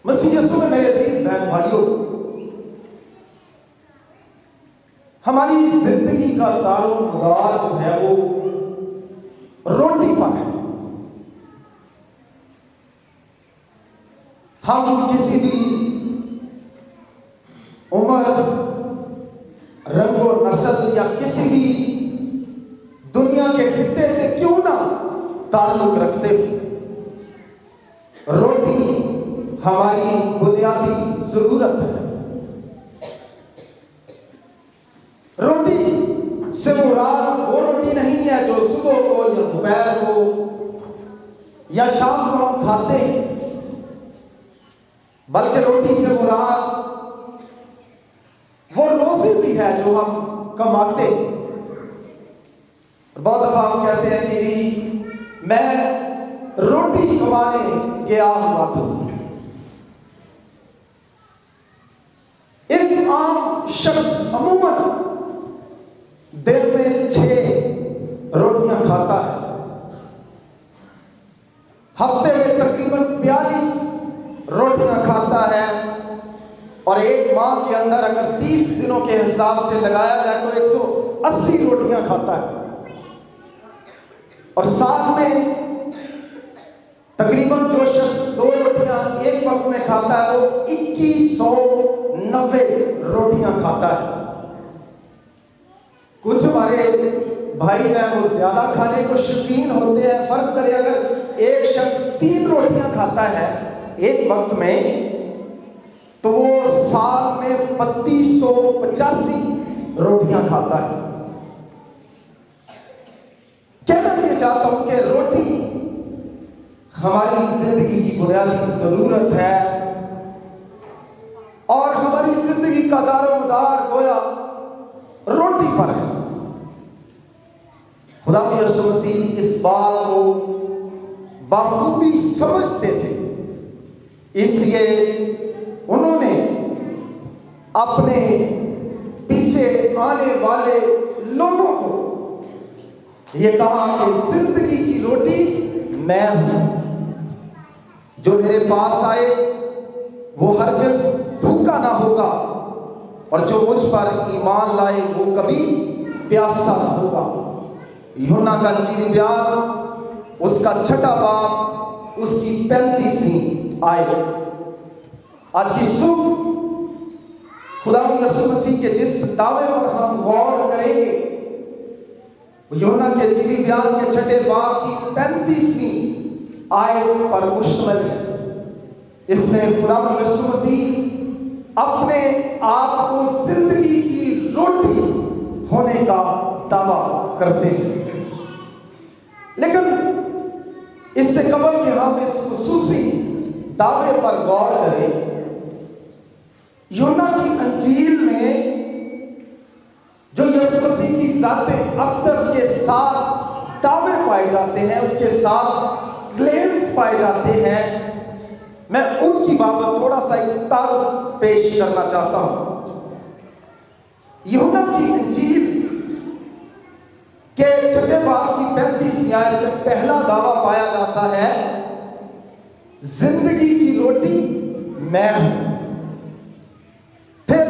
مسیح یسوع میں میرے عزیز بہن بھائیوں، ہماری زندگی کا دار و مدار جو ہے وہ روٹی پر ہے۔ ہم کسی بھی عمر، رنگ و نسل یا کسی بھی دنیا کے خطے سے کیوں نہ تعلق رکھتے ہو، روٹی ہماری بنیادی ضرورت ہے۔ روٹی سے مراد وہ روٹی نہیں ہے جو صبح کو یا دوپہر کو یا شام کو ہم کھاتے ہیں، بلکہ روٹی سے مراد وہ روزی بھی ہے جو ہم کماتے ہیں۔ بہت دفعہ ہم کہتے ہیں کہ جی میں روٹی کمانے گیا ہوا تھا۔ ایک عام شخص عموماً دن میں 6 روٹیاں کھاتا ہے، ہفتے میں تقریباً 42 روٹیاں کھاتا ہے، اور ایک ماہ کے اندر اگر 30 دنوں کے حساب سے لگایا جائے تو 180 روٹیاں کھاتا ہے، اور سال میں تقریباً جو شخص 2 روٹیاں ایک وقت میں کھاتا ہے وہ 2190 روٹیاں کھاتا ہے۔ کچھ ہمارے بھائی جو ہیں وہ زیادہ کھانے کو شوقین ہوتے ہیں۔ فرض کریں اگر ایک شخص 3 روٹیاں کھاتا ہے ایک وقت میں، تو وہ سال میں 3285 روٹیاں کھاتا ہے۔ کہنا یہ چاہتا ہوں کہ روٹی ہماری زندگی کی بنیادی ضرورت ہے، اور ہماری زندگی کا دار و مدار گویا روٹی پر ہے۔ خدا یسوع مسیح اس بات کو بخوبی سمجھتے تھے، اس لیے انہوں نے اپنے پیچھے آنے والے لوگوں کو یہ کہا کہ زندگی کی روٹی میں ہوں، جو میرے پاس آئے وہ ہرگز بھوکا نہ ہوگا، اور جو مجھ پر ایمان لائے وہ کبھی پیاسا نہ ہوگا۔ یوحنا کا انجیل بیان اس کا 6واں باب اس کی 35ویں آیت۔ آج کی صبح خدا یسوع مسیح کے جس دعوے پر ہم غور کریں گے یوحنا کے انجیل بیان کے 6 باب کی 35ویں آیت پر مشتمل ہے۔ اس میں خدا یسوع مسیح اپنے آپ کو زندگی کی روٹی ہونے کا دعویٰ کرتے ہیں، لیکن اس سے قبل کہ ہم اس خصوصی دعوے پر غور کریں، یوحنا کی انجیل میں جو یسوع مسیح کی ذات اقدس کے ساتھ دعوے پائے جاتے ہیں، اس کے ساتھ کلیمز پائے جاتے ہیں، میں ان کی بابت تھوڑا سا ایک تعارف پیش کرنا چاہتا ہوں۔ یوحنا کی انجیل کہ 6 باب کی 35ویں آیت میں پہلا دعویٰ پایا جاتا ہے، زندگی کی روٹی میں ہوں۔ پھر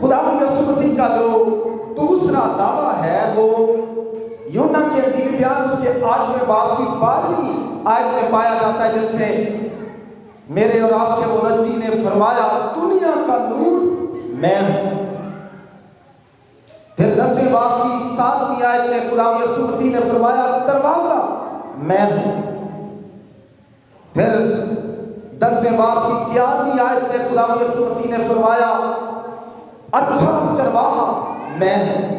خدا یسوع مسیح کا جو دوسرا دعویٰ ہے وہ یوحنا کے انجیل بیان اس کے 8ویں باب کی 12ویں آیت میں پایا جاتا ہے، جس میں میرے اور آپ کے منجی نے فرمایا دنیا کا نور میں ہوں۔ پھر 10ویں باب کی 7ویں آیت میں خدا یسوع مسیح نے فرمایا دروازہ میں ہوں۔ پھر 10ویں باب کی 11ویں آیت میں خدا یسوع مسیح نے فرمایا اچھا چرواہا میں ہوں۔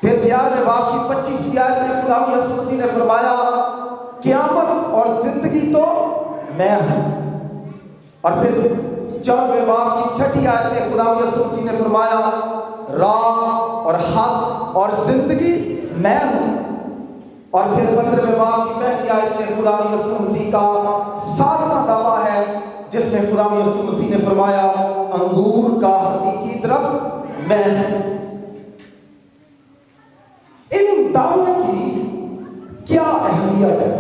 پھر 11ویں باب کی 25ویں آیت میں خدا یسوع مسیح نے فرمایا قیامت اور زندگی تو میں ہوں۔ اور پھر 4ویں باب کی 6 آیت میں خدا یسوع مسیح نے فرمایا راہ اور حق اور زندگی میں ہوں۔ اور پھر 15ویں باب کی 1 آیت میں خدا یسوع مسیح کا 7واں دعویٰ ہے، جس میں خدا یسوع مسیح نے فرمایا انگور کا حقیقی درخت میں ہوں۔ ان دعووں کی کیا اہمیت ہے؟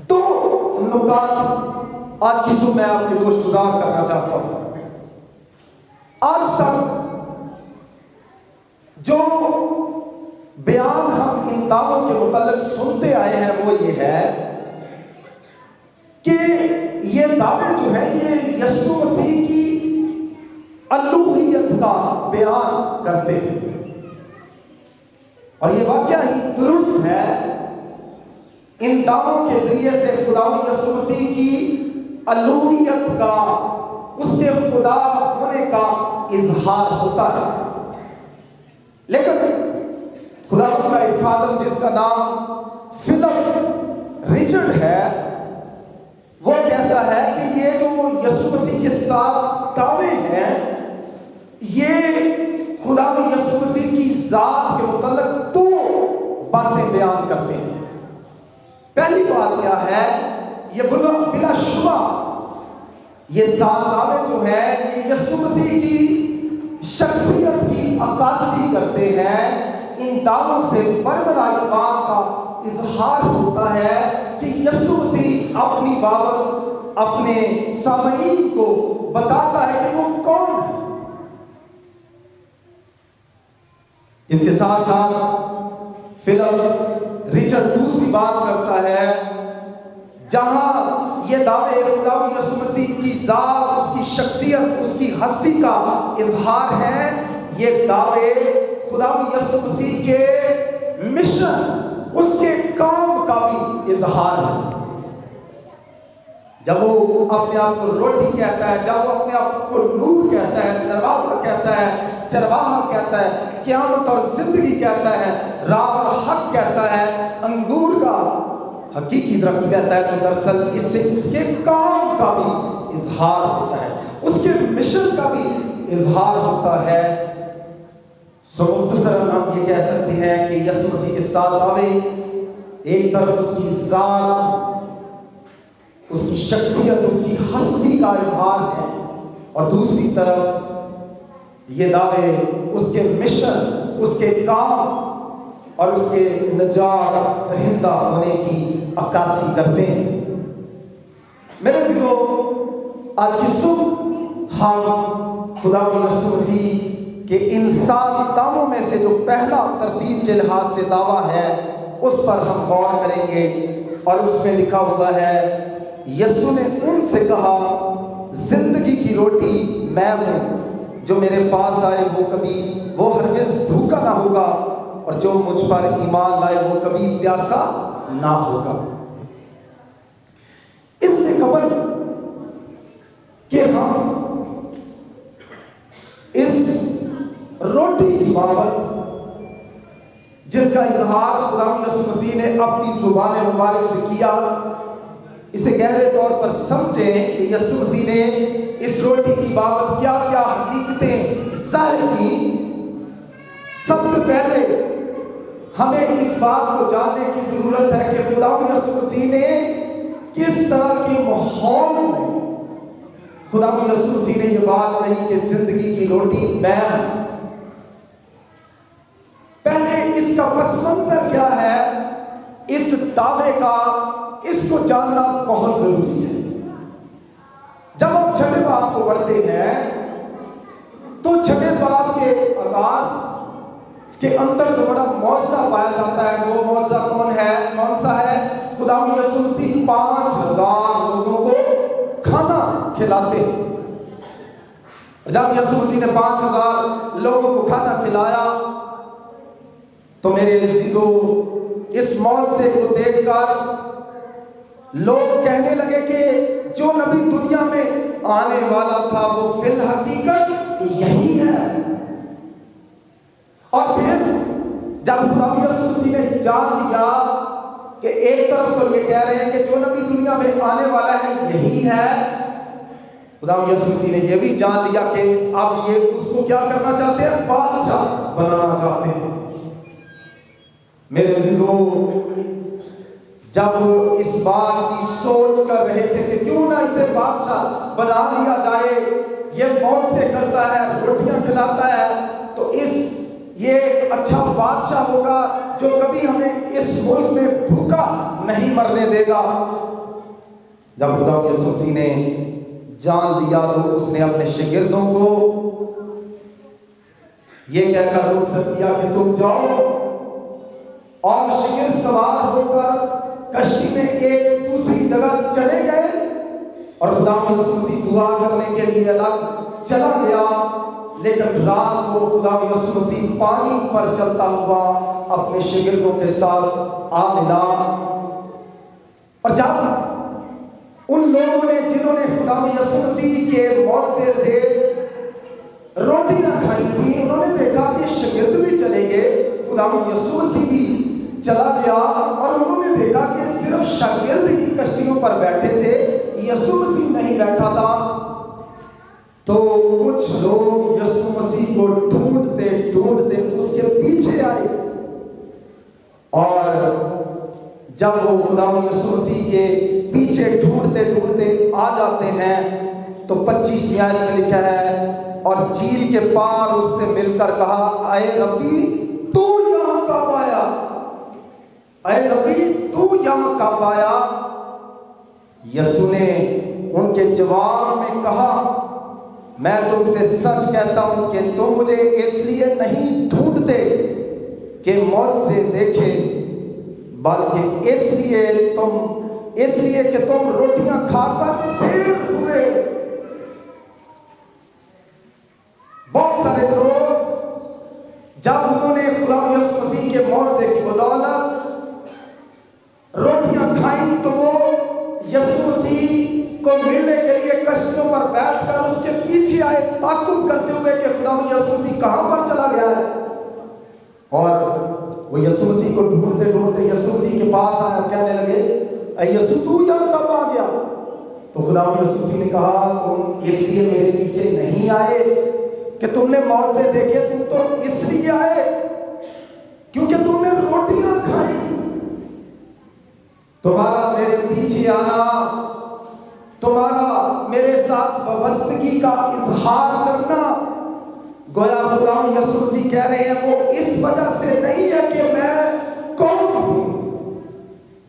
2 نکات آج کی صبح میں آپ کے گوش گزار کرنا چاہتا ہوں۔ آج تک جو بیان ہم ان دعووں کے متعلق سنتے آئے ہیں وہ یہ ہے کہ یہ دعوے جو ہیں یہ یسوع مسیح کی الوہیت کا بیان کرتے ہیں، اور یہ واقعہ ہی درست ہے۔ ان دعووں کے ذریعے سے خداوند یسوع مسیح کی الوہیت کا، اس کے خدا ہونے کا اظہار ہوتا ہے۔ لیکن خداوند کا ایک خادم جس کا نام فلپ رچرڈ ہے، وہ کہتا ہے کہ یہ جو یسوع مسیح کے ساتھ دعوے ہیں یہ خداوند یسوع مسیح کی ذات کے متعلق دو باتیں بیان کرتے ہیں۔ پہلی بات کیا ہے؟ یہ بلا شبہ یہ سات دعوے جو ہیں یہ یسوع مسیح کی شخصیت کی عکاسی کرتے ہیں۔ ان دعووں سے برملا اس بات کا اظہار ہوتا ہے کہ یسوع مسیح اپنی بابت اپنے سامعین کو بتاتا ہے کہ وہ کون ہے۔ اس کے ساتھ ساتھ فلپ رچرڈ دوسری بات کرتا ہے، جہاں یہ دعوے خداوند یسوع مسیح کی ذات، اس کی شخصیت، اس کی ہستی کا اظہار ہے، یہ دعوے خداوند یسوع مسیح کے مشن، اس کے کام کا بھی اظہار ہے۔ جب وہ اپنے آپ کو روٹی کہتا ہے، جب وہ اپنے آپ کو نور کہتا ہے، دروازہ کہتا ہے، چرواہا کہتا ہے، قیامت اور زندگی کہتا ہے، راہ اور حق کہتا ہے، انگور کا حقیقی درخت کہتا ہے، تو دراصل اس سے اس کے کام کا بھی اظہار ہوتا ہے، اس کے مشن کا بھی اظہار ہوتا ہے۔ سو مختصراً ہم یہ کہہ سکتے ہیں کہ یسوع مسیح کے ساتھ دعوے ایک طرف اس کی ذات، اس کی شخصیت، اس کی ہستی کا اظہار ہے، اور دوسری طرف یہ دعوے اس کے مشن، اس کے کام اور اس کے نجات دہندہ ہونے کی عکاسی کرتے ہیں۔ میرے عزیزو، آج کی صبح ہم خداوند یسوع مسیح کہ ان سات دعووں میں سے جو پہلا ترتیب کے لحاظ سے دعویٰ ہے اس پر ہم غور کریں گے، اور اس میں لکھا ہوا ہے، یسوع نے ان سے کہا، زندگی کی روٹی میں ہوں، جو میرے پاس آئے وہ ہرگز بھوکا نہ ہوگا، اور جو مجھ پر ایمان لائے وہ کبھی پیاسا نہ ہوگا۔ اس سے قبل کہ ہم اس روٹی کی بابت جس کا اظہار خداوند یسوع مسیح نے اپنی زبان مبارک سے کیا، اسے گہرے طور پر سمجھیں کہ یسوع مسیح نے اس روٹی کی بابت کیا کیا حقیقتیں ظاہر کی۔ سب سے پہلے ہمیں اس بات کو جاننے کی ضرورت ہے کہ خداوند یسوع مسیح نے کس طرح کے ماحول میں خداوند یسوع مسیح نے یہ بات کہی کہ زندگی کی روٹی میں ہوں۔ پہلے اس کا پس منظر کیا ہے، اس دعوے کا، اس کو جاننا بہت ضروری ہے۔ جب آپ چھٹے باب کو پڑھتے ہیں تو چھٹے باب کے آغاز اس کے اندر جو بڑا معجزہ پایا جاتا ہے، وہ معجزہ کون سا ہے؟ خداوند یسوع مسیح 5000 لوگوں کو کھانا کھلاتے ہیں۔ جب یسوع مسیح نے 5000 لوگوں کو کھانا کھلایا تو میرے عزیزو، اس معجزے کو دیکھ کر لوگ کہنے لگے کہ جو نبی دنیا میں آنے والا تھا وہ فی الحقیقت یہی ہے۔ اور پھر جب خداوند یسوع مسیح نے جان لیا کہ ایک طرف تو یہ کہہ رہے ہیں کہ جو نبی دنیا میں آنے والا ہے یہی ہے، خداوند یسوع مسیح نے یہ بھی جان لیا کہ اب یہ اس کو کیا کرنا چاہتے ہیں؟ بادشاہ بنانا چاہتے ہیں۔ میرے عزیزو، جب اس بات کی سوچ کر رہے تھے کہ کیوں نہ اسے بادشاہ بنا لیا جائے، یہ معجزے کرتا ہے، روٹیاں کھلاتا ہے، تو یہ ایک اچھا بادشاہ ہوگا جو کبھی ہمیں اس ملک میں بھوکا نہیں مرنے دے گا۔ جب خدا یسوع مسیح نے جان لیا تو اس نے اپنے شاگردوں کو یہ کہہ کر رخصت کیا کہ تم جاؤ، اور شاگرد سوار ہو کر کشتی میں ایک دوسری جگہ چلے گئے، اور خدا یسوع مسیح دعا کرنے کے لیے الگ چلا گیا۔ لیکن رات کو خدا یسوع مسیح پانی پر چلتا ہوا اپنے شاگردوں کے ساتھ آ ملا، اور جب ان لوگوں نے جنہوں نے خدا یسوع مسیح کے معجزے سے روٹی نہ کھائی تھی، انہوں نے دیکھا کہ شاگرد بھی چلے گئے، خدا یسوع مسیح بھی چلا گیا، اور انہوں نے دیکھا کہ صرف شاگرد ہی کشتیوں پر بیٹھے تھے، یسوع مسیح نہیں بیٹھا تھا۔ تو کچھ لوگ یسوع مسیح کو ڈھونڈتے ڈھونڈتے اس کے پیچھے آئے، اور جب وہ خدا یسوع مسیح کے پیچھے ڈھونڈتے ڈھونڈتے آ جاتے ہیں تو 25ویں آیت میں لکھا ہے، اور جھیل کے پار اس سے مل کر کہا، اے ربی تو یہاں کب آیا؟ اے ربی تو یہاں کب آیا؟ یسوع نے ان کے جواب میں کہا، میں تم سے سچ کہتا ہوں کہ تم مجھے اس لیے نہیں ڈھونڈتے کہ معجزے دیکھے، بلکہ اس لیے کہ تم روٹیاں کھا کر سیر ہوئے۔ بہت سارے لوگ جب انہوں نے خدا یسوع مسیح کے معجزے کی بدولت روٹیاں کھائیں تو وہ یسوع مسیح کو ملنے کے لیے کشتیوں پر بیٹھ کر اس کے پیچھے آئے، تعقب کرتے ہوئے کہ خدا یسوع مسیح کہاں پر چلا گیا ہے، اور وہ یسوع مسیح کو ڈھونڈتے ڈھونڈتے یسوع مسیح کے پاس آئے اور کہنے لگے، اے یسوع تو یہاں کب آ گیا؟ تو خدا یسوع مسیح نے کہا، تم اس لیے میرے پیچھے نہیں آئے کہ تم نے معجزے دیکھے، تم تو اس لیے آئے کیونکہ تم نے روٹیاں کھائی۔ تمہارا میرے پیچھے آنا، تمہارا میرے ساتھ وابستگی کا اظہار کرنا، گویا خدا یسوع مسیح کہہ رہے ہیں وہ اس وجہ سے نہیں ہے کہ میں کون ہوں،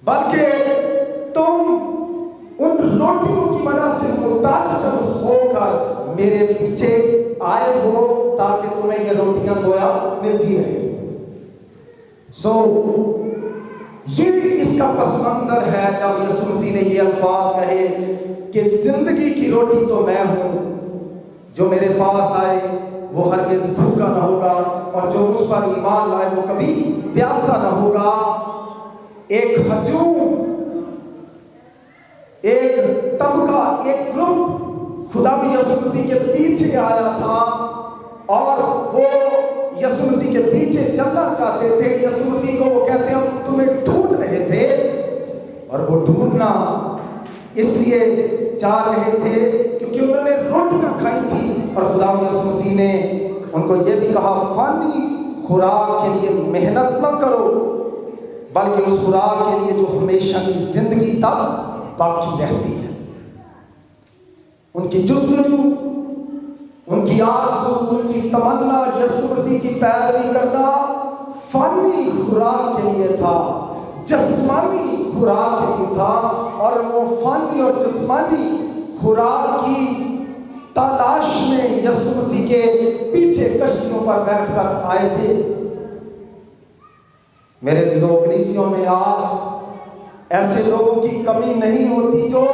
بلکہ تم ان روٹیوں کی وجہ سے متاثر ہو کر میرے پیچھے آئے ہو تاکہ تمہیں یہ روٹیاں گویا ملتی رہے۔ یہ اس کا پس منظر ہے جب یسوع مسیح نے یہ الفاظ کہے کہ زندگی کی روٹی تو میں ہوں، جو میرے پاس آئے وہ ہرگز بھوکا نہ ہوگا، اور جو مجھ پر ایمان لائے وہ کبھی پیاسا نہ ہوگا۔ ایک ہجوم، ایک طبقہ، ایک گروپ خدا یسوع مسیح کے پیچھے آیا تھا، اور وہ یسوع مسیح کے پیچھے چلنا چاہتے تھے۔ یسوع مسیح کو وہ کہتے ہیں ہم تمہیں ڈھونڈ رہے تھے، اور وہ ڈھونڈنا اس لیے چاہ رہے تھے کیونکہ انہوں نے روٹیاں کھائی تھی، اور خدا یسوع مسیح نے ان کو یہ بھی کہا، فانی خوراک کے لیے محنت نہ کرو، بلکہ اس خوراک کے لیے جو ہمیشہ کی زندگی تک باقی رہتی ہے۔ ان کی جستجو، ان کی آرزو، ان کی تمنا یسوع مسیح کی پیروی کرنا فانی خوراک کے لیے تھا، جسمانی خوراک کے لیے تھا، اور وہ فانی اور جسمانی خوراک کی تلاش میں یسوع مسیح کے پیچھے کشتیوں پر بیٹھ کر آئے تھے۔ میرے عزیزو، کلیسیوں میں آج ایسے لوگوں کی کمی نہیں ہوتی جو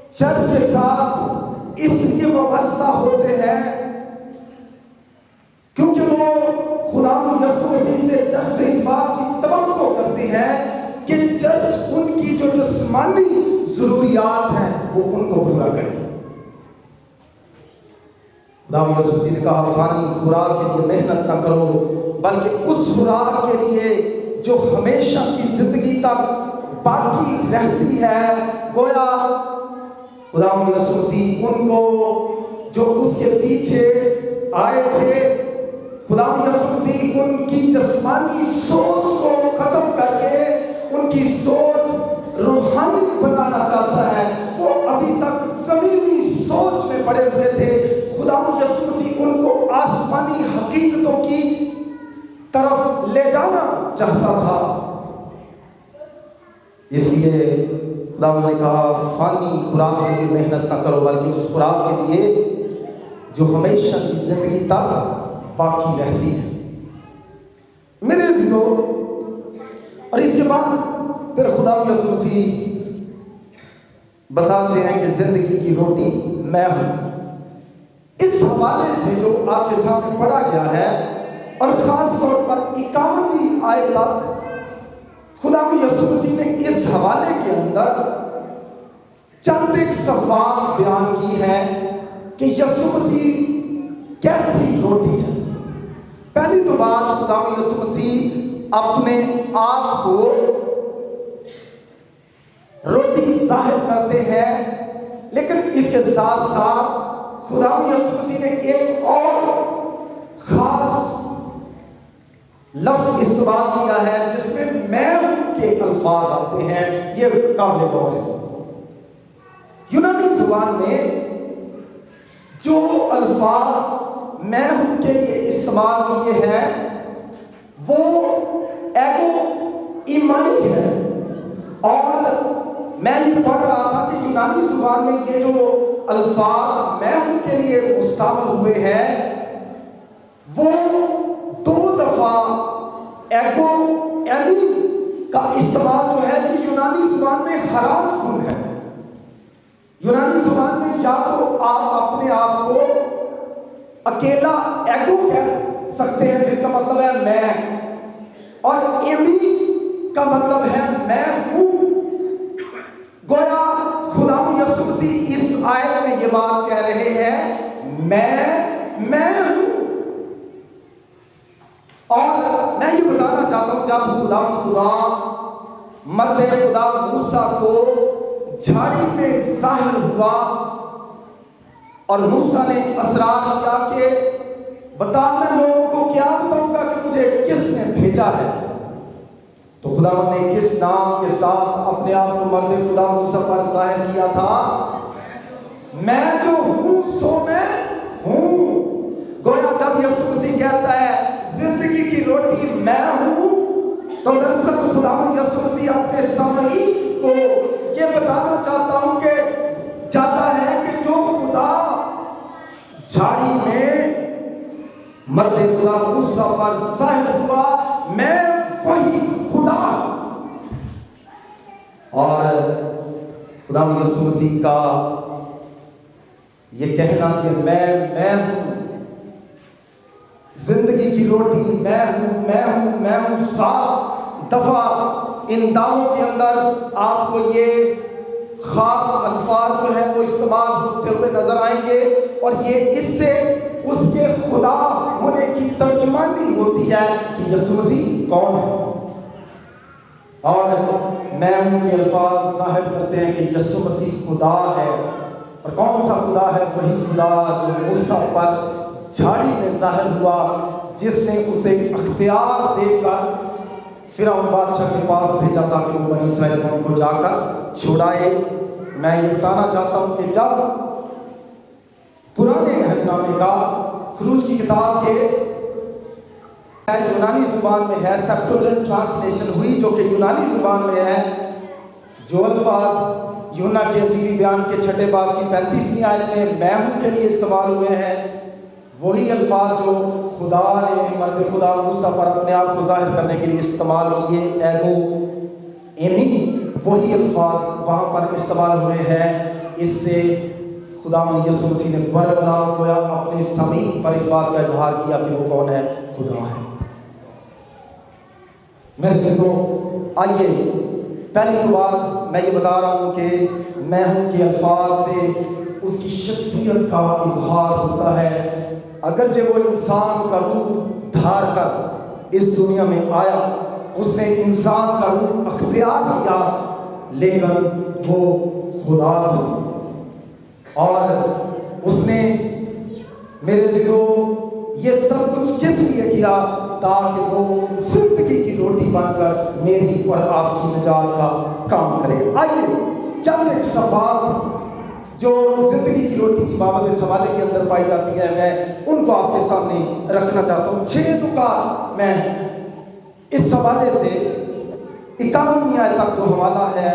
چرچ کے ساتھ اس لیے وابستہ ہوتے ہیں کیونکہ وہ خدا یسوع مسیح سے، چرچ سے اس بات کی توقع کرتے ہیں کہ چرچ ان کی جو جسمانی ضروریات ہیں وہ ان کو پورا کرے۔ خدا یسوع مسیح نے کہا، فانی خوراک کے لیے محنت نہ کرو، بلکہ اس خوراک کے لیے جو ہمیشہ کی زندگی تک باقی رہتی ہے۔ گویا خدا یسوع مسیح ان کو جو اس کے پیچھے آئے تھے، خدا یسوع مسیح ان کی جسمانی سوچ کو ختم کر کے ان کی سوچ روحانی بنانا چاہتا ہے۔ وہ ابھی تک زمینی سوچ میں پڑے ہوئے تھے، خدا یسوع مسیح ان کو آسمانی حقیقتوں کی طرف لے جانا چاہتا تھا۔ اس لیے خدا نے کہا فانی خوراک کے لیے محنت نہ کرو، بلکہ اس خوراک کے لیے جو ہمیشہ کی زندگی تک باقی رہتی ہے۔ میرے عزیزو، اور اس کے بعد پھر خدا یسوع مسیح بتاتے ہیں کہ زندگی کی روٹی میں ہوں۔ اس حوالے سے جو آپ کے سامنے پڑھا گیا ہے، اور خاص طور پر 51ویں آیت تک خدا یسوع مسیح نے اس حوالے کے اندر چند ایک صفات بیان کی ہے کہ یسوع مسیح کیسی روٹی ہے۔ پہلی تو بات، خدا یسوع مسیح اپنے آپ کو روٹی ظاہر کرتے ہیں، لیکن اس کے ساتھ ساتھ خدا یسوع مسیح نے ایک اور خاص لفظ استعمال کیا ہے جس میں کے الفاظ آتے ہیں۔ یہ قابل غور ہے۔ یونانی زبان میں جو الفاظ میں ہوں کے لیے استعمال کیے ہیں وہ ایگو ایمائی ہے، اور میں یہ پڑھ رہا تھا کہ یونانی زبان میں یہ جو الفاظ میں ہوں کے لیے مستعمل ہوئے ہیں وہ 2 دفعہ ایگو ایمی کا استعمال جو ہے یہ یونانی زبان میں حرام کن ہے۔ یونانی زبان میں یا تو آپ اپنے آپ کو اکیلا ایگو کہہ سکتے ہیں جس کا مطلب ہے میں، اور ایمی کا مطلب ہے میں ہوں۔ گویا خدا یسوع مسیح اس آیت میں یہ بات کہہ رہے ہیں میں ہوں۔ اور میں یہ بتانا چاہتا ہوں جب خدا مرد خدا موسیٰ کو جھاڑی میں ظاہر ہوا اور موسیٰ نے اصرار کیا کہ بتا میں لوگوں کو کیا بتاؤں گا کہ مجھے کس نے بھیجا ہے، تو خدا نے کس نام کے ساتھ اپنے آپ کو مرد خدا موسیٰ پر ظاہر کیا تھا؟ میں جو ہوں سو میں ہوں۔ گویا جب یسوع مسیح کہتا ہے زندگی کی روٹی میں ہوں، تو دراصل خدا یسوع مسیح اپنے سامعین کو یہ بتانا چاہتا ہے کہ جو خدا جھاڑی میں مرد خدا موسیٰ پر ظاہر ہوا، میں وہی خدا ہوں۔ اور خدا یسوع مسیح کا یہ کہنا کہ میں ہوں، زندگی کی روٹی میں ہوں 7 دفعہ ان دعووں کے اندر آپ کو یہ خاص الفاظ جو ہیں وہ استعمال ہوتے ہوئے نظر آئیں گے، اور یہ اس سے اس کے خدا ہونے کی ترجمانی ہوتی ہے کہ یسوع مسیح کون ہے۔ اور میں ہوں کے الفاظ ظاہر کرتے ہیں کہ یسوع مسیح خدا ہے، اور کون سا خدا ہے؟ وہی خدا جو موسیٰ پر جھاڑی میں ظاہر ہوا، جس نے اسے اختیار دے کر فرعون بادشاہ کے پاس بھیجا تاکہ وہ بنی اسرائیل قوم کو جا کر چھڑائے۔ میں یہ بتانا چاہتا ہوں کہ جب پرانے عہد نامے کا خروج کی کتاب کے یونانی زبان میں ہے، سیپٹوجنٹ ٹرانسلیشن ہوئی جو کہ یونانی زبان میں ہے، جو الفاظ یوحنا کے انجیلی بیان کے 6 باب کی 35ویں آیت میں میں ہوں کے لیے استعمال ہوئے ہیں، وہی الفاظ جو خدا نے مرد خدا موسیٰ پر اپنے آپ کو ظاہر کرنے کے لیے استعمال کیے، ایگو ایمی، وہی الفاظ وہاں پر استعمال ہوئے ہیں۔ اس سے خدا یسوع مسیح نے برلا گویا اپنے سامعین پر اس بات کا اظہار کیا کہ وہ کون ہے؟ خدا ہے۔ میرے بھائیو، آئیے پہلی تو بات میں یہ بتا رہا ہوں کہ میں ہوں کے الفاظ سے اس کی شخصیت کا اظہار ہوتا ہے۔ اگرچہ وہ انسان کا روپ دھار کر اس دنیا میں آیا، اس نے انسان کا روپ اختیار کیا، لیکن وہ خدا تھا، اور اس نے میرے عزیزو یہ سب کچھ کس لیے کیا؟ تاکہ وہ زندگی کی روٹی بن کر میری اور آپ کی نجات کا کام کرے۔ آئیے چند ایک صفات جو زندگی کی روٹی کی بابت اس حوالے کے اندر پائی جاتی ہیں، میں ان کو آپ کے سامنے رکھنا چاہتا ہوں۔ 6 نکات میں اس حوالے سے 51ویں آیت تک جو حوالہ ہے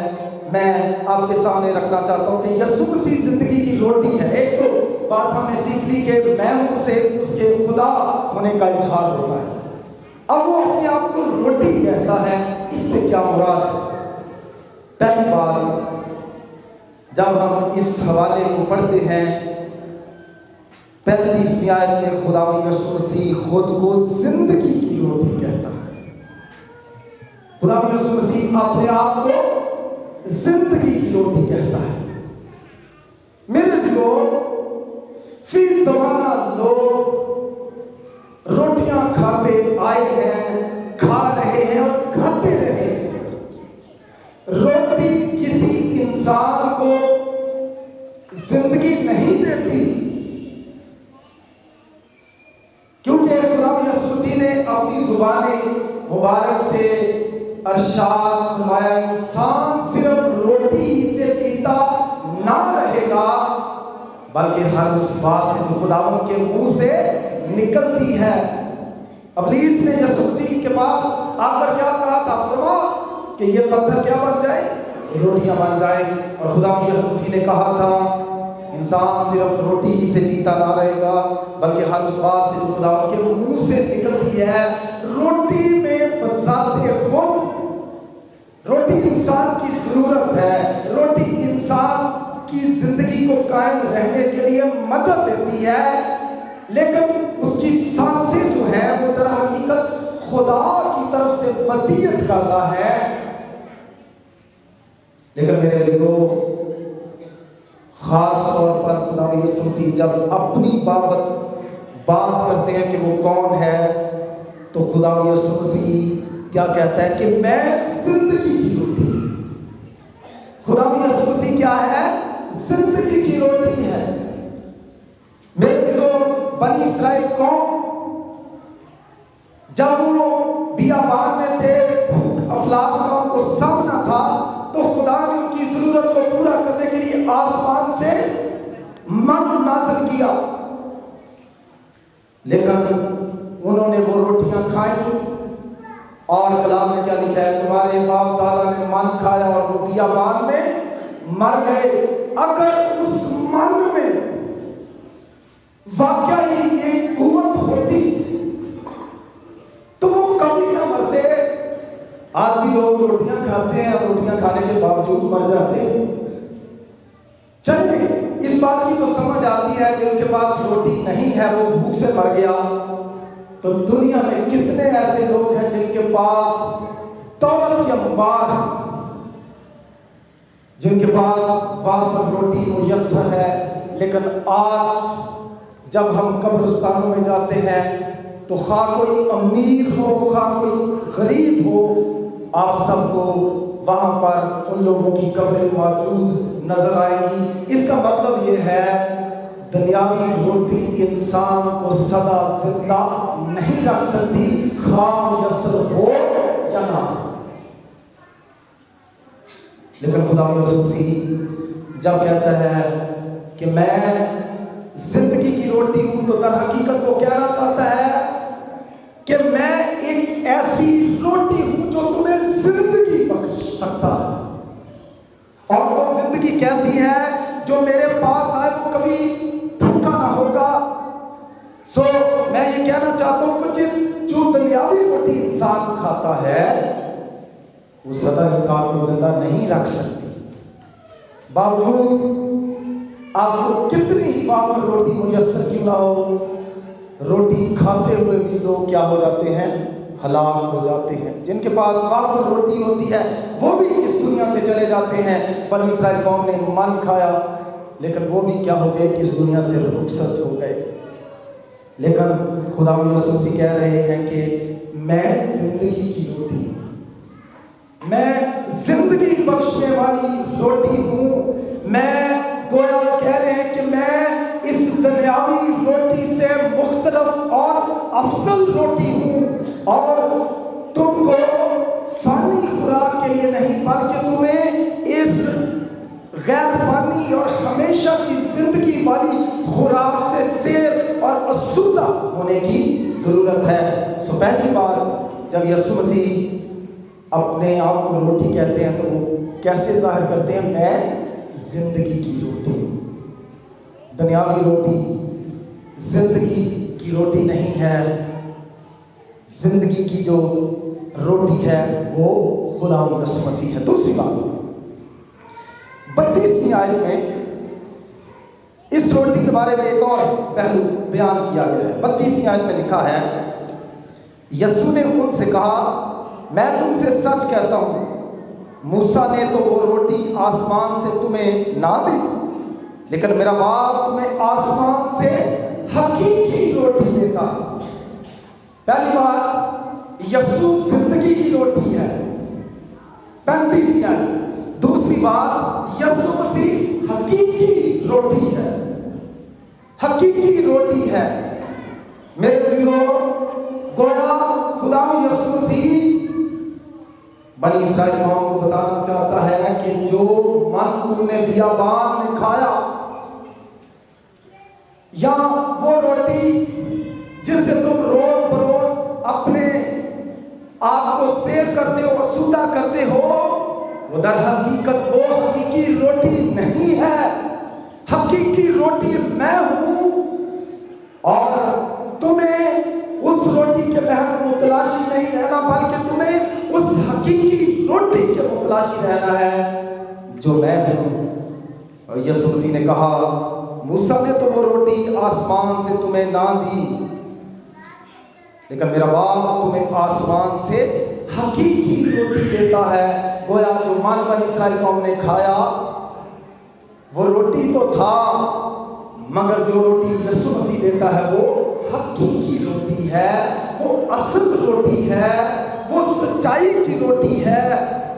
میں آپ کے سامنے رکھنا چاہتا ہوں کہ یسوع مسیح زندگی کی روٹی ہے۔ ایک تو بات ہم نے سیکھ لی کہ میں ہوں سے اس کے خدا ہونے کا اظہار ہوتا ہے۔ اب وہ اپنے آپ کو روٹی کہتا ہے، اس سے کیا مراد ہے؟ پہلی بات، جب ہم اس حوالے کو پڑھتے ہیں 35ویں آیت میں خدا یسوع مسیح خود کو زندگی کی روٹی کہتا ہے۔ خدا یسوع مسیح اپنے آپ کو زندگی کی روٹی کہتا ہے۔ میرے دلوں، فی زمانہ لوگ روٹیاں کھاتے آئے ہیں، کھا رہے ہیں اور کھاتے رہے ہیں۔ روٹی کسی انسان کو زندگی نہیں دیتی، کیونکہ خدا یسوع مسیح نے اپنی زبان مبارک سے ارشاد فرمایا، انسان صرف روٹی سے جیتا نہ رہے گا بلکہ ہر اس بات سے خداوند کے منہ سے نکلتی ہے۔ ابلیس نے یسوع مسیح کے پاس آ کر کیا کہا تھا؟ فرما کہ یہ پتھر کیا بن جائے؟ روٹیاں بن جائیں۔ اور خدا یسوع مسیح نے کہا تھا انسان صرف روٹی ہی سے جیتا نہ رہے گا بلکہ ہر اس بات سے جو خداوند کے منہ سے نکلتی ہے۔ روٹی میں بذات خود روٹی انسان کی ضرورت ہے۔ روٹی انسان کی زندگی کو قائم رہنے کے لیے مدد دیتی ہے، لیکن اس کی سانسیں جو ہیں وہ در حقیقت خدا کی طرف سے ودیعت کرتا ہے۔ لیکن میرے دلوں، خاص طور پر خدا یسوع مسیح جب اپنی بات کرتے ہیں کہ وہ کون ہے، تو خدا یسوع مسیح کیا کہتا ہے کہ میں زندگی کی روٹی۔ خدا یسوع مسیح کیا ہے؟ زندگی کی روٹی ہے۔ میرے دلوں، بنی اسرائیل قوم جب وہ بیابان میں تھے، بھوک افلاس کا ان کو سامنا تھا، تو خدا نے ان کی ضرورت کو پورا کرنے کے لیے آسمان سے من نازل کیا، لیکن انہوں نے وہ روٹیاں کھائیں اور کلام میں کیا لکھا ہے؟ تمہارے باپ دادا نے من کھایا اور وہ بیابان میں مر گئے۔ اگر اس من میں واقعی یہ قوت ہوتی تو وہ کبھی نہ مرتے۔ آج بھی لوگ روٹیاں کھاتے ہیں اور روٹیاں کھانے کے باوجود مر جاتے ہیں۔ چلیے، اس بات کی تو سمجھ آتی ہے جن کے پاس روٹی نہیں ہے وہ بھوک سے مر گیا، تو دنیا میں کتنے ایسے لوگ ہیں جن کے پاس دولت کے انبار ہیں، جن کے پاس وافر روٹی میسر ہے، لیکن آج جب ہم قبرستانوں میں جاتے ہیں تو خواہ کوئی امیر ہو خواہ کوئی غریب ہو، آپ سب کو وہاں پر ان لوگوں کی قبریں موجود نظر آئیں گی۔ اس کا مطلب یہ ہے دنیاوی روٹی انسان کو سدا زندہ نہیں رکھ سکتی، خواہ میسر ہو یا نہ۔ لیکن خدا یسوع مسیح جب کہتا ہے کہ میں زندگی کی روٹی ہوں، تو در حقیقت وہ کہنا چاہتا ہے کہ میں ایک ایسی روٹی ہوں جو تمہیں زندگی بخش سکتا ہے۔ اور وہ زندگی کیسی ہے؟ جو میرے پاس آئے وہ کبھی بھوکا نہ ہوگا۔ میں یہ کہنا چاہتا ہوں کہ جو دنیاوی روٹی انسان کھاتا ہے وہ سدا انسان کو زندہ نہیں رکھ سکتی، باوجود آپ کو کتنی ہی وافر روٹی میسر کیوں نہ ہو، روٹی کھاتے ہوئے بھی لوگ کیا ہو جاتے ہیں؟ ہلاک ہو جاتے ہیں۔ جن کے پاس وافر روٹی ہوتی ہے وہ بھی اس دنیا سے چلے جاتے ہیں۔ بنی اسرائیل قوم نے من کھایا لیکن وہ بھی کیا ہو گئے کہ اس دنیا سے رخصت ہو گئے۔ لیکن خدا یسوع مسیح کہہ رہے ہیں کہ میں زندگی کی روٹی ہوں، میں زندگی بخشنے والی روٹی ہوں۔ میں گویا کہہ رہے ہیں کہ میں اس دنیاوی روٹی سے مختلف اور افضل روٹی ہوں، اور تم کو فانی خوراک کے لیے نہیں بلکہ تمہیں اس غیر فانی اور ہمیشہ کی زندگی والی خوراک سے سیر اور آسودہ ہونے کی ضرورت ہے۔ پہلی بار جب یسوع مسیح اپنے آپ کو روٹی کہتے ہیں تو وہ کیسے ظاہر کرتے ہیں؟ میں زندگی کی روٹی ہوں۔ دنیاوی روٹی زندگی کی روٹی نہیں ہے، زندگی کی جو روٹی ہے وہ خدا یسوع مسیح ہے۔ دوسری بات، 32ویں آیت میں اس روٹی کے بارے میں ایک اور پہلو بیان کیا گیا ہے۔ 32ویں آیت میں لکھا ہے، یسوع نے ان سے کہا، میں تم سے سچ کہتا ہوں، موسیٰ نے تو وہ روٹی آسمان سے تمہیں نہ دی، لیکن میرا باپ تمہیں آسمان سے حقیقی روٹی دیتا ہے۔ پہلی بات، یسوع زندگی کی روٹی ہے، 35ویں آیت۔ دوسری بات، یسوع مسیح حقیقی روٹی ہے، حقیقی روٹی ہے۔ میرے عزیزو، گویا خدا یسوع مسیح بنی اسرائیل قوم کو بتانا چاہتا ہے کہ جو من تم نے بیابان میں کھایا، یا وہ روٹی جس سے تم روز بروز اپنے آپ کو سیر کرتے ہو، آسودہ کرتے ہو، وہ در حقیقت وہ حقیقی روٹی نہیں ہے۔ حقیقی روٹی میں ہوں، اور تمہیں اس روٹی کے محض متلاشی نہیں رہنا، بلکہ تمہیں اس حقیقی روٹی کے متلاشی رہنا ہے جو میں ہوں۔ اور یسوع مسیح نے کہا، موسیٰ نے تو وہ روٹی آسمان سے تمہیں نہ دی، لیکن میرا باپ تمہیں آسمان سے حقیقی روٹی دیتا ہے۔ گویا جو مان بنی اسرائیل قوم نے کھایا وہ روٹی تو تھا، مگر جو روٹی یسوع مسیح دیتا ہے وہ حقیقی روٹی ہے، وہ اصل روٹی ہے، وہ سچائی کی روٹی ہے،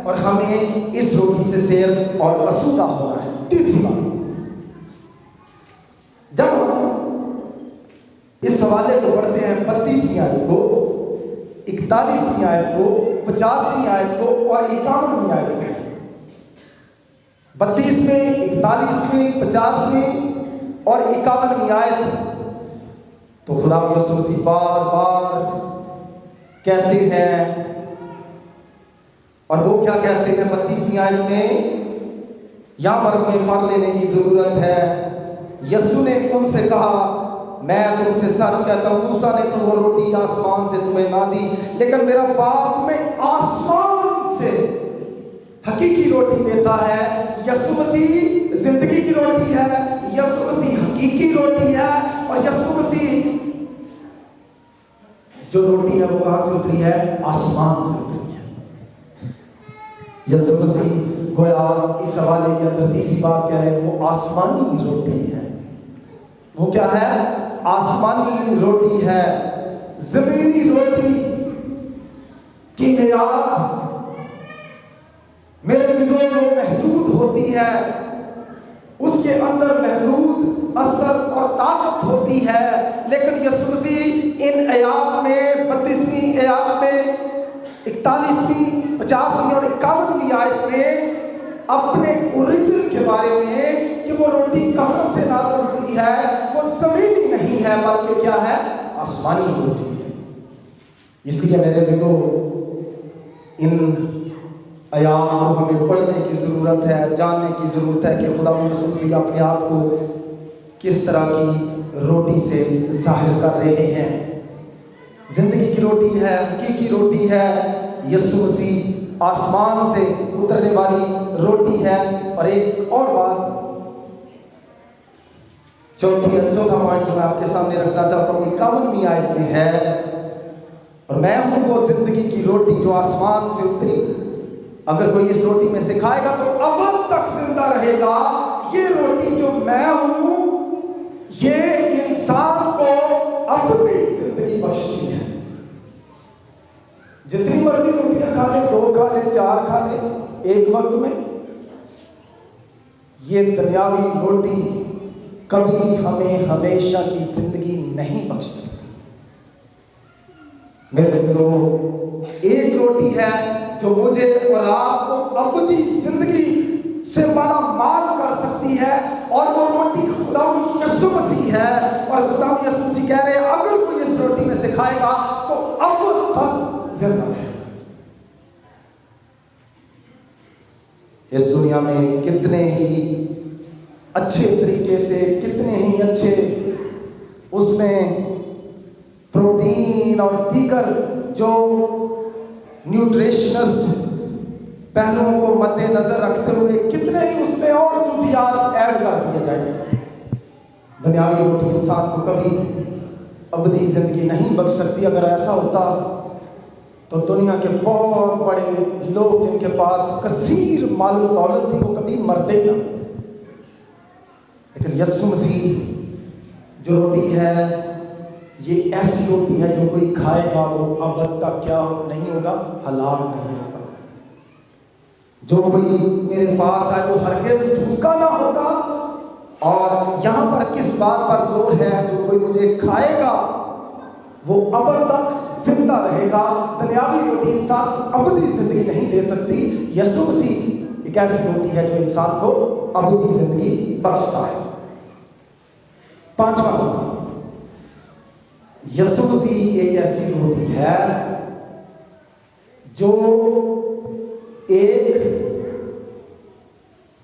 اور ہمیں اس روٹی سے سیر اور آسودہ ہونا ہے۔ تیسری بات، جب ہم اس حوالے کو پڑھتے ہیں 32ویں آیت کو، 41ویں آیت کو، 50ویں آیت کو اور 51ویں آیت کو، 32ویں، 41ویں، 50ویں اور 51ویں آیت، تو خدا یسوع مسیح بار بار کہتے ہیں، اور وہ کیا کہتے ہیں 32ویں آیت میں؟ یہاں پر ہمیں پڑھ لینے کی ضرورت ہے۔ یسوع نے ان سے کہا، میں تم سے سچ کہتا ہوں، موسیٰ نے تو وہ روٹی آسمان سے تمہیں نہ دی، لیکن میرا باپ تمہیں آسمان سے حقیقی روٹی دیتا ہے۔ یسوع مسیح زندگی کی روٹی ہے، یسوع مسیح حقیقی روٹی ہے، اور یسوع مسیح جو روٹی ہے وہ کہاں سے اتری ہے؟ آسمان سے اتری ہے۔ یسوع مسیح گویا اس حوالے کے اندر تیسری بات کہہ رہے ہیں، وہ آسمانی روٹی ہے۔ وہ کیا ہے؟ آسمانی روٹی ہے۔ زمینی روٹی کی میعاد میرے دلوں میں محدود ہوتی ہے، اس کے اندر محدود اثر اور طاقت ہوتی ہے، لیکن یسوع مسیح ان آیات میں 32ویں آیات میں، 41ویں، 50ویں اور 51ویں آیت میں اپنے اوریجن کے بارے میں کہ وہ روٹی کہاں سے نازل ہوئی ہے، وہ زمینی نہیں ہے بلکہ کیا ہے؟ آسمانی روٹی ہے۔ اس لیے میرے دلوں، ان آیات کو ہمیں پڑھنے کی ضرورت ہے، جاننے کی ضرورت ہے کہ خدا یسوع مسیح اپنے آپ کو کس طرح کی روٹی سے ظاہر کر رہے ہیں۔ زندگی کی روٹی ہے، حقیقی روٹی ہے، یسوع مسیح آسمان سے اترنے والی روٹی ہے۔ اور ایک اور بات، چوتھا پوائنٹ جو میں آپ کے سامنے رکھنا چاہتا ہوں 51ویں آیت میں ہے، اور میں ہوں وہ زندگی کی روٹی جو آسمان سے اتری، اگر کوئی اس روٹی میں سے کھائے گا تو ابد تک زندہ رہے گا۔ یہ روٹی جو میں ہوں یہ انسان کو ابدی زندگی بخشتی ہے۔ جتنی مرضی روٹیاں کھا لے، 2 کھا لے، 4 کھا لے ایک وقت میں، یہ دنیاوی روٹی کبھی ہمیں ہمیشہ کی زندگی نہیں بخش سکتی۔ میرے دلوں، ایک روٹی ہے جو مجھے اور آپ کو ابدی زندگی سے مالا مال کر سکتی ہے، اور وہ روٹی خدا یسوع مسیح ہے۔ اور خدا یسوع مسیح کہہ رہے ہیں اگر کوئی اس روٹی میں سے کھائے گا تو اب تک زندہ رہے گا۔ اس دنیا میں کتنے ہی اچھے طریقے سے، کتنے ہی اچھے اس میں پروٹین اور دیگر جو نیوٹریشنسٹ پہلوؤں کو مد نظر رکھتے ہوئے کتنے ہی اس میں اور جزیات ایڈ کر دیے جائیں، دنیاوی روٹی انسان کو کبھی ابدی زندگی نہیں بخش سکتی۔ اگر ایسا ہوتا تو دنیا کے بہت بڑے لوگ جن کے پاس کثیر مال و دولت تھی وہ کبھی مرتے نہ۔ لیکن یسوع مسیح جو روٹی ہے یہ ایسی روٹی ہے جو کوئی کھائے گا وہ ابد تک کیا نہیں ہوگا، ہلاک نہیں ہوگا۔ جو کوئی میرے پاس آئے وہ ہرگز بھوکا نہ ہوگا۔ اور یہاں پر کس بات پر زور ہے؟ جو کوئی مجھے کھائے گا وہ ابد تک زندہ رہے گا۔ دنیاوی روٹی انسان ابدی زندگی نہیں دے سکتی، یسوع مسیح ایک ایسی روٹی ہے جو انسان کو ابدی زندگی بخشتا ہے۔ پانچواں نقطہ، یسوع مسیح ایک ایسی روٹی ہے جو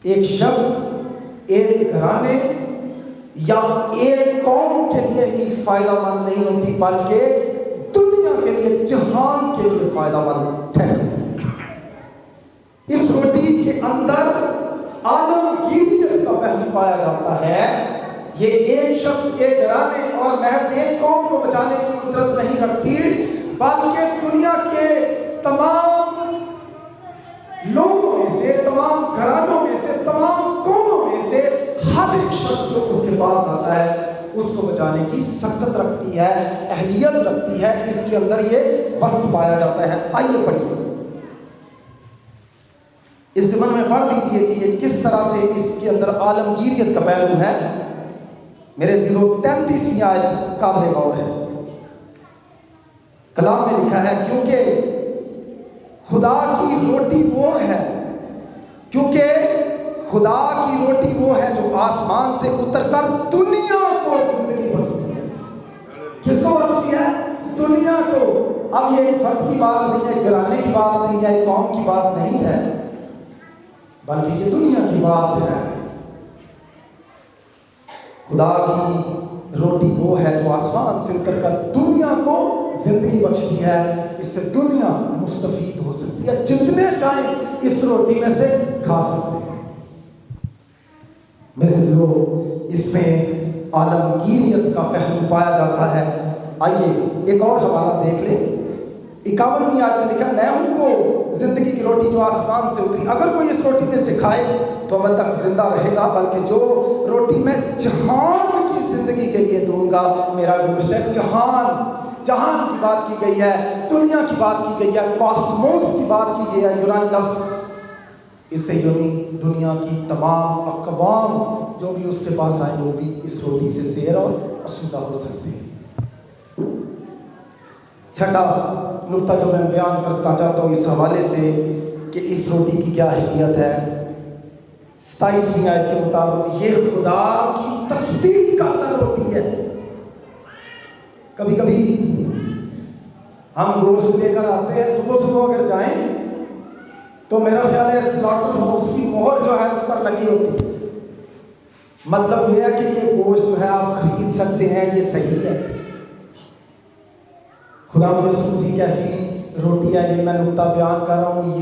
ایک شخص، ایک گھرانے یا ایک قوم کے لیے ہی فائدہ مند نہیں ہوتی بلکہ دنیا کے لیے، جہان کے لیے فائدہ مند ٹھہرتی ہے۔ اس روٹی کے اندر عالمگیریت کا پہلو پایا جاتا ہے۔ یہ ایک شخص، ایک گھرانے اور محض ایک قوم کو بچانے کی قدرت نہیں رکھتی بلکہ دنیا کے تمام لوگوں میں سے، تمام گھرانوں میں سے، تمام قوموں میں سے ہر ایک شخص جو اس کے پاس آتا ہے اس کو بچانے کی سخت رکھتی ہے، اہلیت رکھتی ہے۔ اس کے اندر یہ وصف پایا جاتا ہے۔ آئیے پڑھیے، اس ضمن میں پڑھ لیجئے کہ یہ کس طرح سے اس کے اندر عالمگیریت کا پہلو ہے۔ میرے عزیزو 33ویں آیت قابل غور ہے۔ کلام میں لکھا ہے، کیونکہ خدا کی روٹی وہ ہے، کیونکہ خدا کی روٹی وہ ہے جو آسمان سے اتر کر دنیا کو زندگی بخشتی ہے۔ کس کو بخشتی ہے؟ دنیا کو۔ اب یہ ایک فرد کی بات نہیں ہے، ایک گھرانے کی بات نہیں ہے، ایک قوم کی بات نہیں ہے، بلکہ یہ دنیا کی بات ہے۔ خدا کی روٹی وہ ہے جو آسمان سے اتر کر دنیا کو زندگی بخشتی ہے۔ اس سے دنیا مستفید ہو سکتی ہے، جتنے چاہیں اس روٹی میں سے کھا سکتے ہیں۔ میرے عزیزو، اس میں عالمگیریت کا پہلو پایا جاتا ہے۔ آئیے ایک اور حوالہ دیکھ لیں۔ 51ویں آیت میں لکھا، میں ہوں وہ زندگی کی روٹی جو آسمان سے اتری، اگر کوئی اس روٹی میں سے کھائے تو ابد تک زندہ رہے گا، بلکہ جو روٹی میں جہان کی زندگی کے لیے دوں گا میرا گوشت ہے۔ جہان کی بات کی گئی ہے، دنیا کی بات کی گئی ہے، کاسموس کی بات کی گئی ہے، یونانی لفظ۔ اس سے یعنی دنیا کی تمام اقوام جو بھی اس کے پاس آئیں وہ بھی اس روٹی سے سیر اور آسودہ ہو سکتے ہیں۔ چھٹا نقطہ جو میں بیان کرنا چاہتا ہوں اس حوالے سے کہ اس روٹی کی کیا اہمیت ہے، 27ویں آیت کے مطابق یہ خدا کی تصدیق کرتا روٹی ہے۔ کبھی کبھی ہم گوشت لے کر آتے ہیں، صبح اگر جائیں تو میرا خیال ہے سلاٹر ہاؤس کی مہر جو ہے اس پر لگی ہوتی ہے۔ مطلب یہ ہے کہ یہ گوشت جو ہے آپ خرید سکتے ہیں، یہ صحیح ہے۔ خدا مسیح کیسی روٹی ہے یہ میں نقطہ بیان کر رہا ہوں،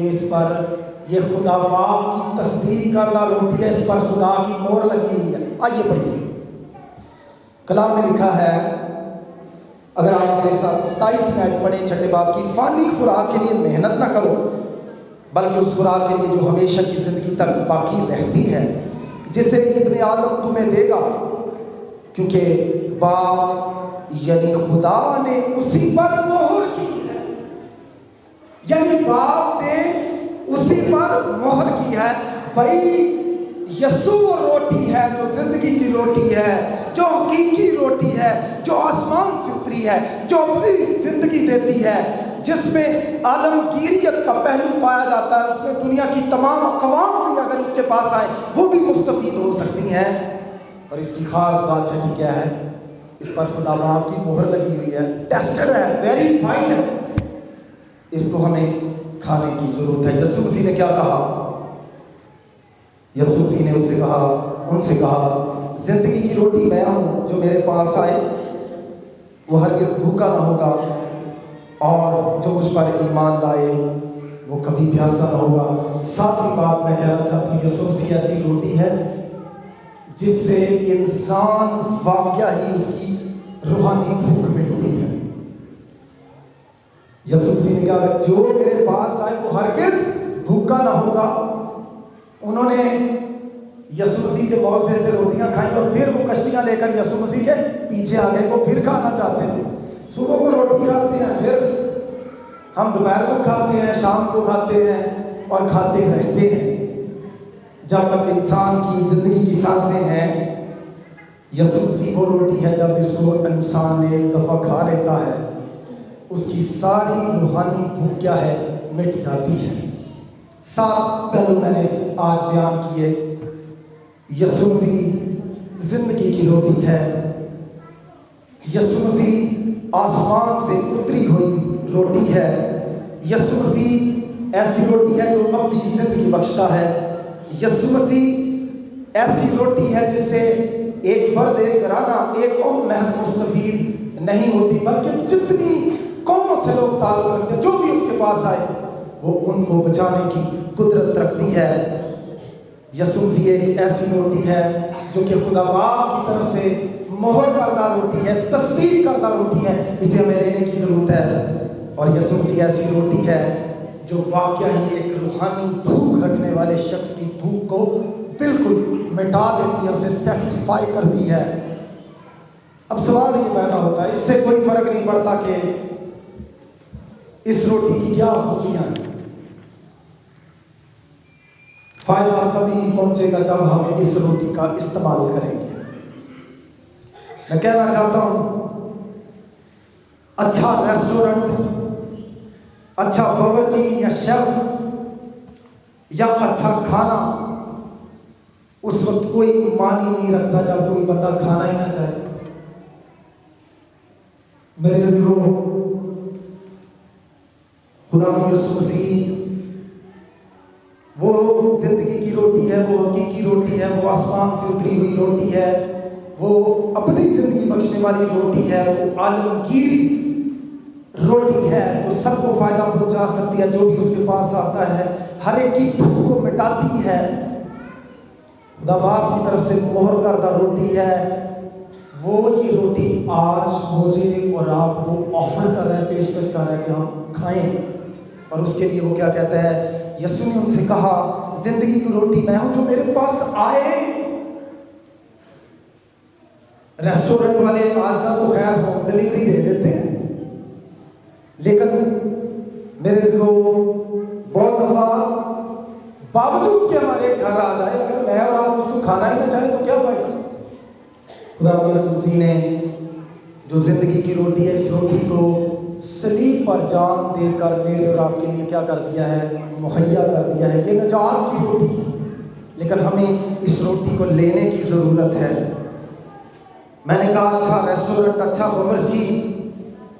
یہ خدا باپ کی تصدیق کردہ روٹی ہے، اس پر خدا کی مہر لگی ہوئی ہے۔ آئیے پڑھیے، کلام میں لکھا ہے، اگر آپ میرے ساتھ 27 آیت پڑھیں چھٹے باب کی، فانی خوراک کے لیے محنت نہ کرو بلکہ اس خوراک کے لیے جو ہمیشہ کی زندگی تک باقی رہتی ہے، جسے ابن آدم تمہیں دے گا، کیونکہ باپ یعنی خدا نے اسی پر مہر کی ہے، یعنی باپ نے اسی پر مہر کی ہے۔ بھائی یسوع روٹی ہے جو زندگی کی روٹی ہے، جو حقیقی روٹی ہے، جو آسمان سے اتری ہے، جو ابدی زندگی دیتی ہے، جس میں عالمگیریت کا پہلو پایا جاتا ہے۔ اس میں دنیا کی تمام اقوام بھی اگر اس کے پاس آئیں وہ بھی مستفید ہو سکتی ہیں۔ اور اس کی خاص بات چھٹی کیا ہے؟ اس پر خدا باپ کی مہر لگی ہوئی ہے، ٹیسٹڈ ہے، ویریفائڈ ہے۔ اس کو ہمیں کھانے کی ضرورت ہے۔ یسوع مسیح نے کیا کہا؟ یسوع مسیح نے ان سے کہا زندگی کی روٹی میں ہوں، جو میرے پاس آئے وہ ہرگز بھوکا نہ ہوگا، اور جو مجھ پر ایمان لائے وہ کبھی پیاسا نہ ہوگا۔ ساتویں بات میں کہنا چاہتا ہوں، یسوع مسیح ایسی روٹی ہے جس سے انسان واقعہ ہی اس کی روحانی بھوک مٹتی ہے۔ یسوع مسیح نے کہا کہ جو میرے پاس آئے وہ ہرگز بھوکا نہ ہوگا۔ انہوں نے یسوع مسیح کے بہت سے روٹیاں کھائیں اور پھر وہ کشتیاں لے کر یسوع مسیح کے پیچھے آ گئے، وہ پھر کھانا چاہتے تھے۔ صبح کو روٹی کھاتے ہیں، پھر ہم دوپہر کو کھاتے ہیں، شام کو کھاتے ہیں اور کھاتے رہتے ہیں جب تک انسان کی زندگی کی سانسیں ہیں۔ یسوع مسیح وہ روٹی ہے جب اس کو انسان ایک دفعہ کھا لیتا ہے اس کی ساری روحانی بھوک کیا ہے، مٹ جاتی ہے۔ 7 پہلو میں نے آج بیان کیے۔ یسوع مسیح زندگی کی روٹی ہے، یسوع مسیح آسمان سے اتری ہوئی روٹی ہے، یسوع مسیح ایسی روٹی ہے جو ابدی زندگی بخشتا ہے، یسوع مسیح ایسی روٹی ہے جس سے ایک فرد، ایک گھرانہ، ایک قوم محض مستفید نہیں ہوتی، بلکہ جتنی قوموں سے لوگ تعلق رکھتے ہیں، جو بھی اس کے پاس آئے وہ ان کو بچانے کی قدرت رکھتی ہے۔ یسوع مسیح ایک ایسی روٹی ہے جو کہ خدا باپ کی طرف سے مہر کردہ روٹی ہے، تصدیق کردہ روٹی ہے، اسے ہمیں لینے کی ضرورت ہے۔ اور یسوع مسیح ایسی روٹی ہے جو واقعہ ہی ایک روحانی بھوک رکھنے والے شخص کی بھوک کو بالکل مٹا دیتی ہے، اسے سیٹسفائی کرتی ہے۔ اب سوال یہ پیدا ہوتا ہے، اس سے کوئی فرق نہیں پڑتا کہ اس روٹی کی کیا خوبیاں ہیں۔ فائدہ تبھی پہنچے گا جب ہم اس روٹی کا استعمال کریں گے۔ میں کہنا چاہتا ہوں، اچھا ریسٹورنٹ، اچھا باورچی یا شیف یا اچھا کھانا اس وقت کوئی معنی نہیں رکھتا جب کوئی بندہ کھانا ہی نہ چاہے۔ میرے عزیزو، خدا یسوع مسیح وہ زندگی کی روٹی ہے، وہ حقیقی روٹی ہے، وہ آسمان سے اتری ہوئی روٹی ہے، وہ اپنی زندگی بخشنے والی روٹی ہے، وہ عالمگیر روٹی ہے جو سب کو فائدہ پہنچا سکتی ہے، جو بھی اس کے پاس آتا ہے ہر ایک کی بھوک کو مٹاتی ہے۔ خدا باپ کی طرف سے مہر کردہ روٹی ہے، وہ یہ روٹی آج مجھے اور آپ کو آفر کر رہا ہے، پیشکش کر رہا ہے کہ ہم کھائیں۔ اور اس کے لیے وہ کیا کہتا ہے؟ یسوع نے ان سے کہا زندگی کی روٹی میں ہوں، جو میرے پاس آئے۔ ریسٹورنٹ والے آج کل تو خیر ہوم ڈلیوری دے دیتے ہیں، لیکن میرے ذہنوں بہت دفعہ باوجود کہ ہمارے گھر آ جائے، اگر میں اور آپ اس کو کھانا ہی نہ چاہیں تو کیا فائدہ؟ خدا یسوع مسیح نے جو زندگی کی روٹی ہے، اس روٹی کو صلیب پر جان دے کر میرے اور آپ کے لیے کیا کر دیا ہے؟ مہیا کر دیا ہے۔ یہ نجات کی روٹی ہے، لیکن ہمیں اس روٹی کو لینے کی ضرورت ہے۔ میں نے کہا اچھا ریسٹورنٹ، اچھا باورچی،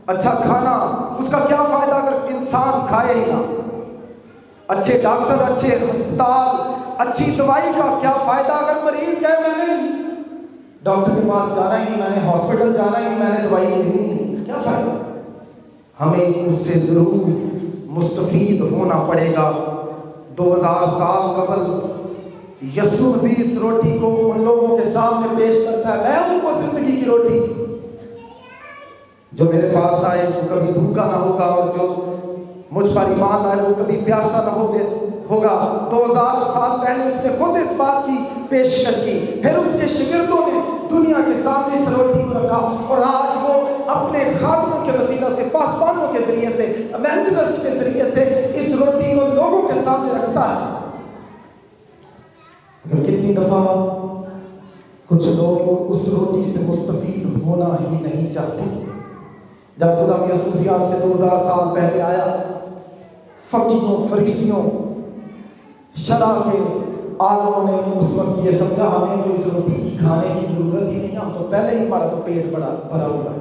اچھا کھانا، اس کا کیا فائدہ اگر انسان کھائے ہی نہ؟ اچھے ڈاکٹر، اچھے ہسپتال، اچھی دوائی کا کیا فائدہ اگر مریض کہے میں نے ڈاکٹر کے پاس جانا ہی نہیں، میں نے ہاسپٹل جانا ہی نہیں، میں نے دوائی لینی نہیں، کیا فائدہ؟ ہمیں اس سے ضرور مستفید ہونا پڑے گا۔ 2000 سال قبل یسوع مسیح اس روٹی کو ان لوگوں کے سامنے پیش کرتا ہے، میں ہوں وہ زندگی کی روٹی، جو میرے پاس آئے وہ کبھی بھوکا نہ ہوگا، اور جو مجھ پر ایمان لائے وہ کبھی پیاسا نہ ہوگا۔ 2000 سال پہلے اس نے خود اس بات کی پیشکش کی، پھر اس کے شاگردوں نے دنیا کے سامنے اس روٹی کو رکھا، اور آج وہ اپنے خادموں کے وسیلہ سے، پاسبانوں کے ذریعے سے، ایونجلسٹ کے ذریعے سے اس روٹی کو لوگوں کے سامنے رکھتا ہے۔ مگر کتنی دفعہ کچھ لوگ اس روٹی سے مستفید ہونا ہی نہیں چاہتے۔ جب خدا یسوع مسیح سے 2000 سال پہلے آیا، فقیہوں، فریسیوں، شرع کے عالموں نے اس وقت یہ سمجھا ہمیں تو اس روٹی کی کھانے کی ضرورت ہی نہیں، ہم تو پہلے ہی ہمارا تو پیٹ بھرا ہوا ہے۔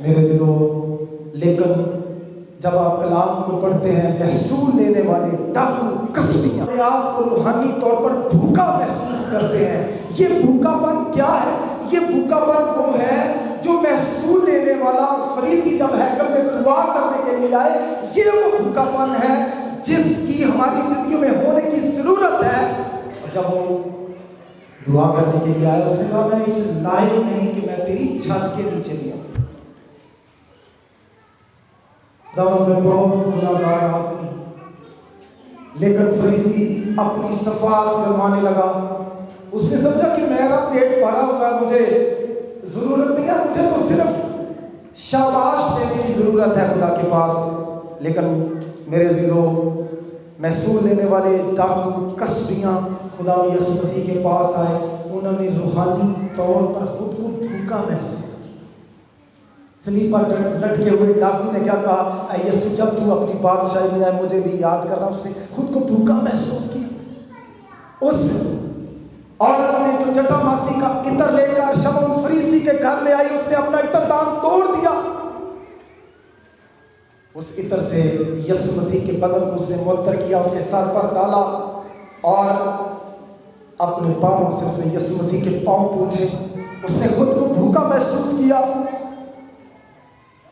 میرے عزیزو، لیکن جب آپ کلام کو پڑھتے ہیں، محصول لینے والے ڈاکو کسبیاں اپنے آپ کو روحانی طور پر بھوکا محسوس کرتے ہیں۔ یہ بھوکا پن کیا ہے؟ یہ بھوکا پن وہ ہے جو محصول لینے والا فریسی جب ہیکل میں دعا کرنے کے لیے آئے، یہ وہ بھوکا پن ہے جس کی ہماری زندگی میں ہونے کی ضرورت ہے۔ اور جب وہ دعا کرنے کے لیے آیا، اس نے کہا میں اس لائق نہیں کہ میں تیری چھت کے نیچے بھی آؤں۔ خداوند میں بہت گناہگار آدمی، لیکن فریسی اپنی صفات کروانے لگا۔ اس نے سمجھا کہ میرا پیٹ بھرا ہوا ہے، مجھے ضرورت نہیں ہے، مجھے تو صرف شاباش دینے کی ضرورت ہے خدا کے پاس۔ لیکن میرے عزیزو، محصول لینے والے ڈاکو کسبیاں خدا یسوع مسیح کے پاس آئے، انہوں نے روحانی طور پر خود کو بھوکا محسوس کیا۔ زمین پر لٹکے ہوئے ڈاکو نے کیا کہا، اے یسوع جب تو اپنی بادشاہی میں آئے مجھے بھی یاد کرنا۔ اس نے خود کو بھوکا محسوس کیا۔ اس عورت نے جو جٹا ماسی کا عطر لے کر شمعون فریسی کے گھر میں آئی، اس نے اپنا عطر دان توڑ دیا۔ اس عطر سے یسوع مسیح کے بدن کو اس نے معطر کیا، اس کے سر پر ڈالا اور اپنے پاؤں سے اس نے یسوع مسیح کے پاؤں پوچھے۔ اس نے خود کو بھوکا محسوس کیا۔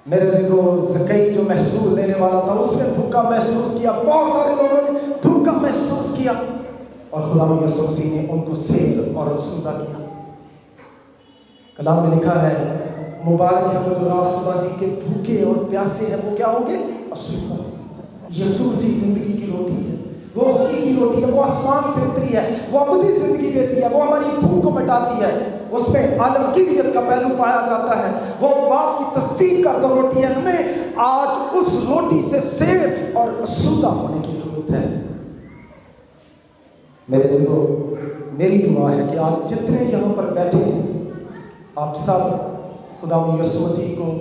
میرے عزیزو، زکئی جو محصول لینے والا تھا، اس نے بھوکا محسوس کیا، بہت سارے لوگوں نے بھوکا محسوس کیا، اور خدا یسوع مسیح نے ان کو سیر اور رسودہ کیا۔ کلام میں لکھا ہے، مبارک ہے وہ جو راست بازی کے بھوکے اور پیاسے ہیں، وہ کیا ہوں گے؟ رسودہ۔ یسوع مسیح زندگی کی روٹی ہے، وہ حقیقی روٹی ہے، وہ آسمان سے اتری ہے، وہ ابدی زندگی دیتی ہے، وہ ہماری بھوک کو مٹاتی ہے۔ اس میں عالمگیریت کا پہلو پایا جاتا ہے، وہ بات کی تصدیق کرتا روٹی ہے۔ ہمیں آج اس روٹی سے سیر اور رسودہ ہونے کی ضرورت ہے۔ میرے عزیزو، میری دعا ہے کہ آپ جتنے یہاں پر بیٹھے ہیں، آپ سب خدا یسوع مسیح کو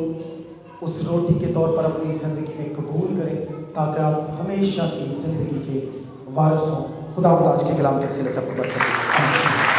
اس روٹی کے طور پر اپنی زندگی میں قبول کریں، تاکہ آپ ہمیشہ کی زندگی کے وارث ہوں۔ خدا آج کے کلام کے وسیلے سے سب کو برکت دے۔